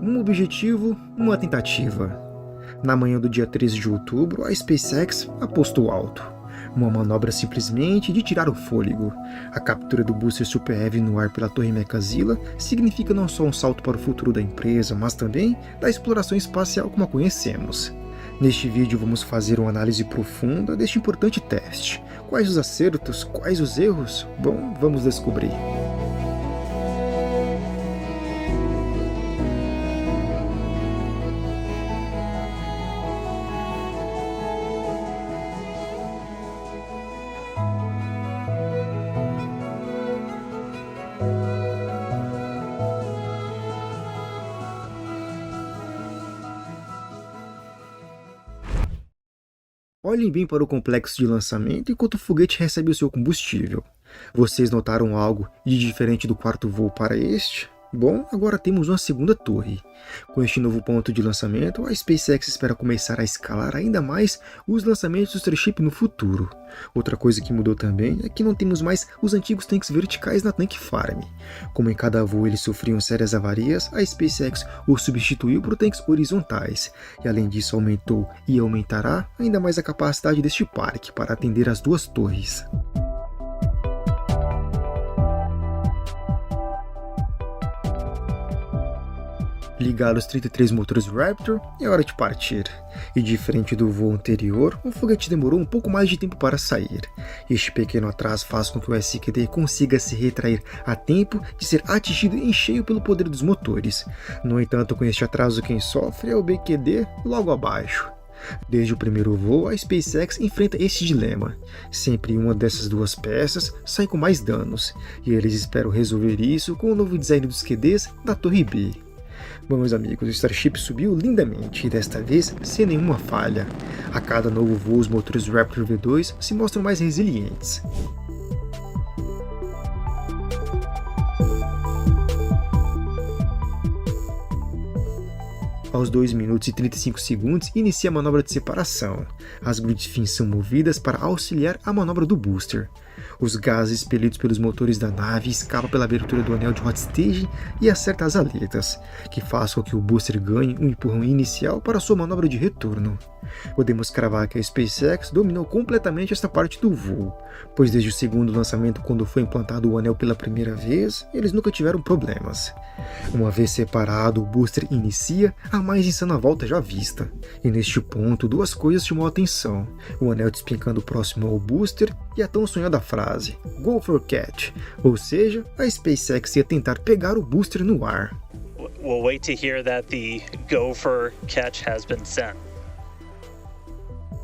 Um objetivo, uma tentativa. Na manhã do dia 13 de outubro, a SpaceX apostou alto. Uma manobra simplesmente de tirar o fôlego. A captura do booster Super Heavy no ar pela Torre Mechazilla significa não só um salto para o futuro da empresa, mas também da exploração espacial como a conhecemos. Neste vídeo vamos fazer uma análise profunda deste importante teste. Quais os acertos, quais os erros? Bom, vamos descobrir. Olhem bem para o complexo de lançamento enquanto o foguete recebe o seu combustível. Vocês notaram algo de diferente do quarto voo para este? Bom, agora temos uma segunda torre. Com este novo ponto de lançamento, a SpaceX espera começar a escalar ainda mais os lançamentos do Starship no futuro. Outra coisa que mudou também é que não temos mais os antigos tanques verticais na Tank Farm. Como em cada voo eles sofriam sérias avarias, a SpaceX os substituiu por tanques horizontais, e além disso aumentou e aumentará ainda mais a capacidade deste parque para atender as duas torres. Ligar os 33 motores Raptor, é hora de partir. E diferente do voo anterior, o foguete demorou um pouco mais de tempo para sair. Este pequeno atraso faz com que o SQD consiga se retrair a tempo de ser atingido em cheio pelo poder dos motores. No entanto, com este atraso quem sofre é o BQD logo abaixo. Desde o primeiro voo, a SpaceX enfrenta este dilema. Sempre uma dessas duas peças sai com mais danos, e eles esperam resolver isso com o novo design dos QDs da Torre B. Bom, meus amigos, o Starship subiu lindamente e desta vez sem nenhuma falha. A cada novo voo, os motores Raptor V2 se mostram mais resilientes. Aos 2 minutos e 35 segundos, inicia a manobra de separação. As grid fins são movidas para auxiliar a manobra do booster. Os gases expelidos pelos motores da nave escapam pela abertura do anel de hot stage e acertam as aletas, que faz com que o booster ganhe um empurrão inicial para sua manobra de retorno. Podemos cravar que a SpaceX dominou completamente esta parte do voo, pois desde o segundo lançamento, quando foi implantado o anel pela primeira vez, eles nunca tiveram problemas. Uma vez separado, o booster inicia a mais insana volta já vista, e neste ponto duas coisas chamam a atenção: o anel despencando próximo ao booster e a tão sonhada frase "Go for catch", ou seja, a SpaceX ia tentar pegar o booster no ar. We'll wait to hear that the go for catch has been sent.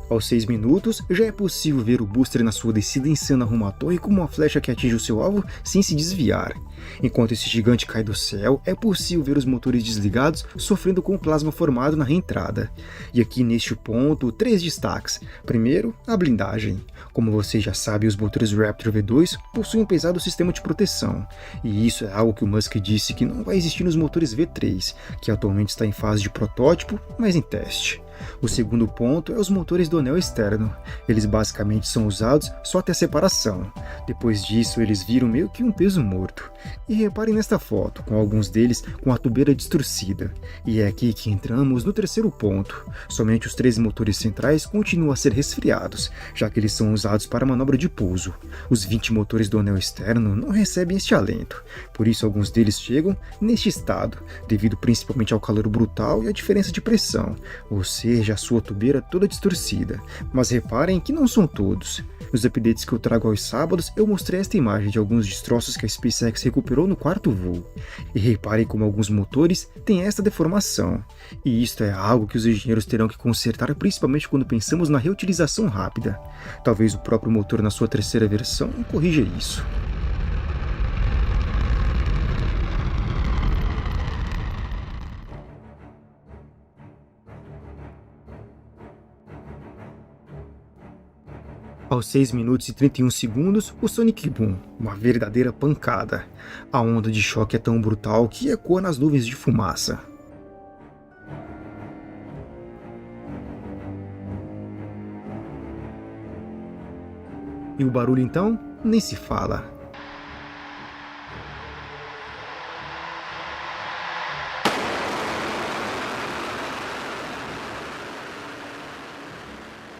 Aos 6 minutos, já é possível ver o booster na sua descida insana rumo à torre como uma flecha que atinge o seu alvo sem se desviar. Enquanto esse gigante cai do céu, é possível ver os motores desligados sofrendo com o plasma formado na reentrada. E aqui neste ponto, 3 destaques. Primeiro, a blindagem. Como vocês já sabem, os motores Raptor V2 possuem um pesado sistema de proteção. E isso é algo que o Musk disse que não vai existir nos motores V3, que atualmente está em fase de protótipo, mas em teste. O segundo ponto é os motores do anel externo. Eles basicamente são usados só até a separação. Depois disso, eles viram meio que um peso morto. E reparem nesta foto, com alguns deles com a tubeira distorcida. E é aqui que entramos no terceiro ponto. Somente os 13 motores centrais continuam a ser resfriados, já que eles são usados para a manobra de pouso. Os 20 motores do anel externo não recebem este alento, por isso alguns deles chegam neste estado, devido principalmente ao calor brutal e à diferença de pressão, ou seja, veja a sua tubeira toda distorcida, mas reparem que não são todos. Nos updates que eu trago aos sábados, eu mostrei esta imagem de alguns destroços que a SpaceX recuperou no quarto voo. E reparem como alguns motores têm esta deformação. E isto é algo que os engenheiros terão que consertar, principalmente quando pensamos na reutilização rápida. Talvez o próprio motor na sua terceira versão corrija isso. Aos 6 minutos e 31 segundos, o Sonic Boom, uma verdadeira pancada. A onda de choque é tão brutal que ecoa nas nuvens de fumaça. E o barulho então, nem se fala.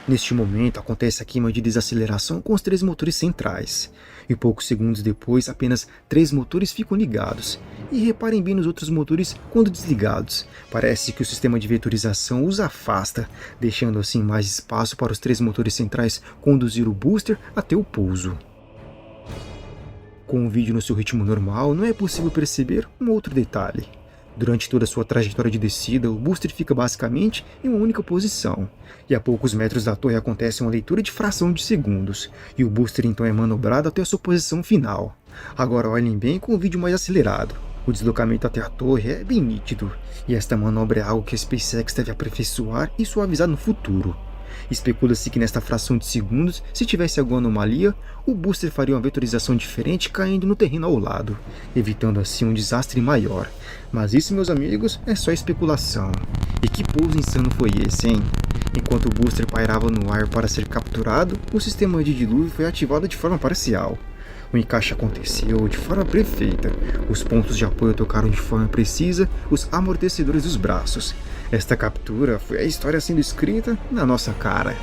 Neste momento, acontece a queima de desaceleração com os 3 motores centrais. E poucos segundos depois, apenas 3 motores ficam ligados. E reparem bem nos outros motores quando desligados. Parece que o sistema de vetorização os afasta, deixando assim mais espaço para os 3 motores centrais conduzir o booster até o pouso. Com o vídeo no seu ritmo normal, não é possível perceber um outro detalhe. Durante toda a sua trajetória de descida, o booster fica basicamente em uma única posição, e a poucos metros da torre acontece uma leitura de fração de segundos, e o booster então é manobrado até a sua posição final. Agora olhem bem com o vídeo mais acelerado. O deslocamento até a torre é bem nítido, e esta manobra é algo que a SpaceX deve aperfeiçoar e suavizar no futuro. Especula-se que nesta fração de segundos, se tivesse alguma anomalia, o booster faria uma vetorização diferente caindo no terreno ao lado, evitando assim um desastre maior. Mas isso, meus amigos, é só especulação. E que pouso insano foi esse, hein? Enquanto o booster pairava no ar para ser capturado, o sistema de dilúvio foi ativado de forma parcial. O encaixe aconteceu de forma perfeita, os pontos de apoio tocaram de forma precisa os amortecedores dos braços. Esta captura foi a história sendo escrita na nossa cara.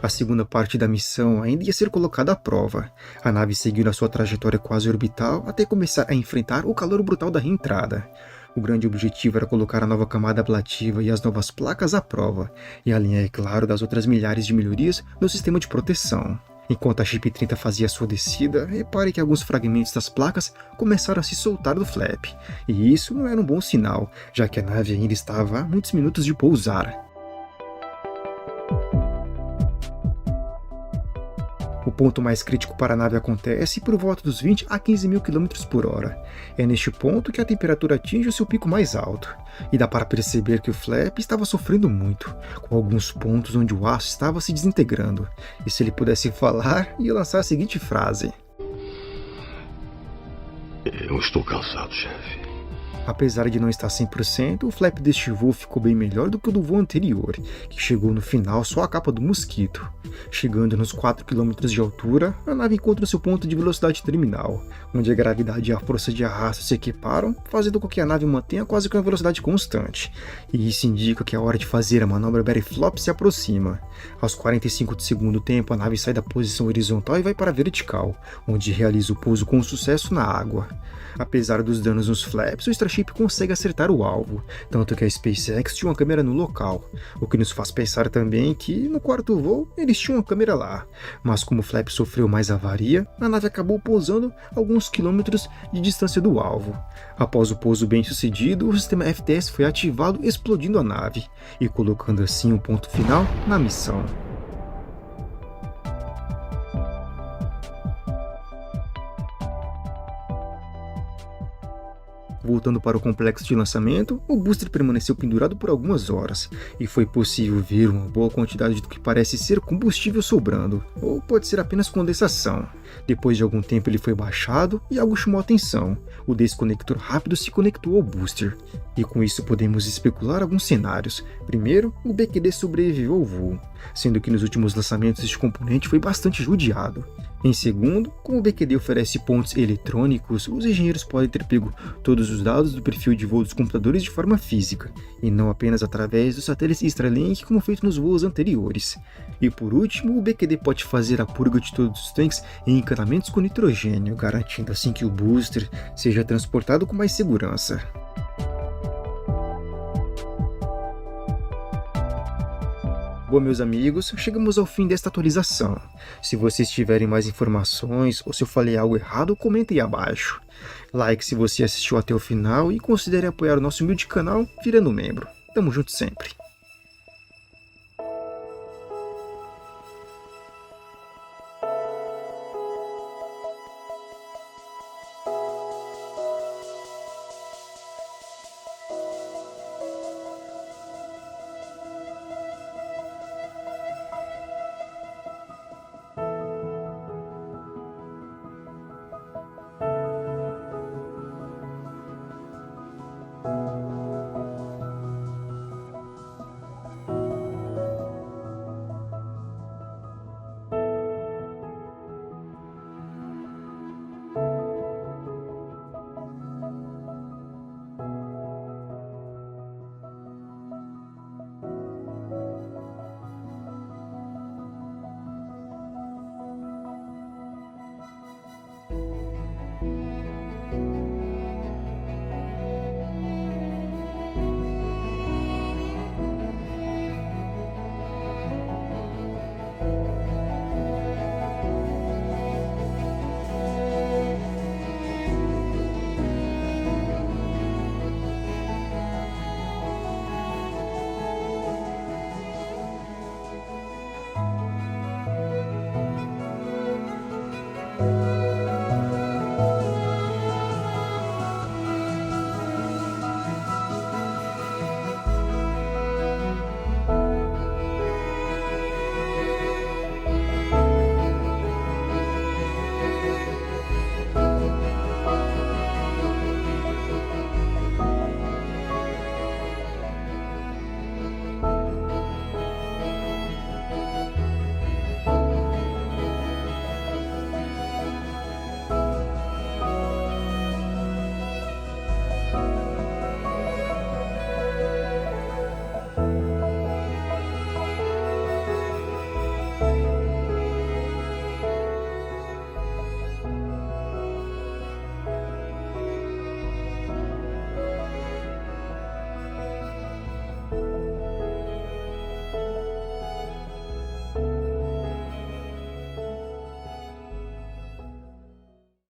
A segunda parte da missão ainda ia ser colocada à prova. A nave seguiu na sua trajetória quase orbital até começar a enfrentar o calor brutal da reentrada. O grande objetivo era colocar a nova camada ablativa e as novas placas à prova, e alinhar, é claro, das outras milhares de melhorias no sistema de proteção. Enquanto a Ship 30 fazia sua descida, repare que alguns fragmentos das placas começaram a se soltar do flap, e isso não era um bom sinal, já que a nave ainda estava a muitos minutos de pousar. O ponto mais crítico para a nave acontece por volta dos 20 a 15 mil km por hora. É neste ponto que a temperatura atinge o seu pico mais alto, e dá para perceber que o flap estava sofrendo muito, com alguns pontos onde o aço estava se desintegrando. E se ele pudesse falar, ia lançar a seguinte frase: "Eu estou cansado, chefe." Apesar de não estar 100%, o flap deste voo ficou bem melhor do que o do voo anterior, que chegou no final só a capa do mosquito. Chegando nos 4 km de altura, a nave encontra seu ponto de velocidade terminal, onde a gravidade e a força de arrasto se equiparam, fazendo com que a nave mantenha quase que uma velocidade constante. E isso indica que a hora de fazer a manobra belly flop se aproxima. Aos 45 de segundo tempo, a nave sai da posição horizontal e vai para a vertical, onde realiza o pouso com sucesso na água. Apesar dos danos nos flaps, o Starship consegue acertar o alvo, tanto que a SpaceX tinha uma câmera no local, o que nos faz pensar também que no quarto voo eles tinham uma câmera lá, mas como o flap sofreu mais avaria, a nave acabou pousando a alguns quilômetros de distância do alvo. Após o pouso bem sucedido, o sistema FTS foi ativado explodindo a nave, e colocando assim um ponto final na missão. Voltando para o complexo de lançamento, o booster permaneceu pendurado por algumas horas, e foi possível ver uma boa quantidade do que parece ser combustível sobrando, ou pode ser apenas condensação. Depois de algum tempo ele foi baixado e algo chamou a atenção: o desconector rápido se conectou ao booster, e com isso podemos especular alguns cenários. Primeiro, o BQD sobreviveu ao voo, sendo que nos últimos lançamentos este componente foi bastante judiado. Em segundo, como o BQD oferece pontos eletrônicos, os engenheiros podem ter pego todos os dados do perfil de voo dos computadores de forma física, e não apenas através do satélite Starlink como feito nos voos anteriores. E por último, o BQD pode fazer a purga de todos os tanques em encanamentos com nitrogênio, garantindo assim que o booster seja transportado com mais segurança. Bom, meus amigos, chegamos ao fim desta atualização. Se vocês tiverem mais informações ou se eu falei algo errado, comentem aí abaixo. Like se você assistiu até o final e considere apoiar o nosso humilde canal virando membro. Tamo junto sempre.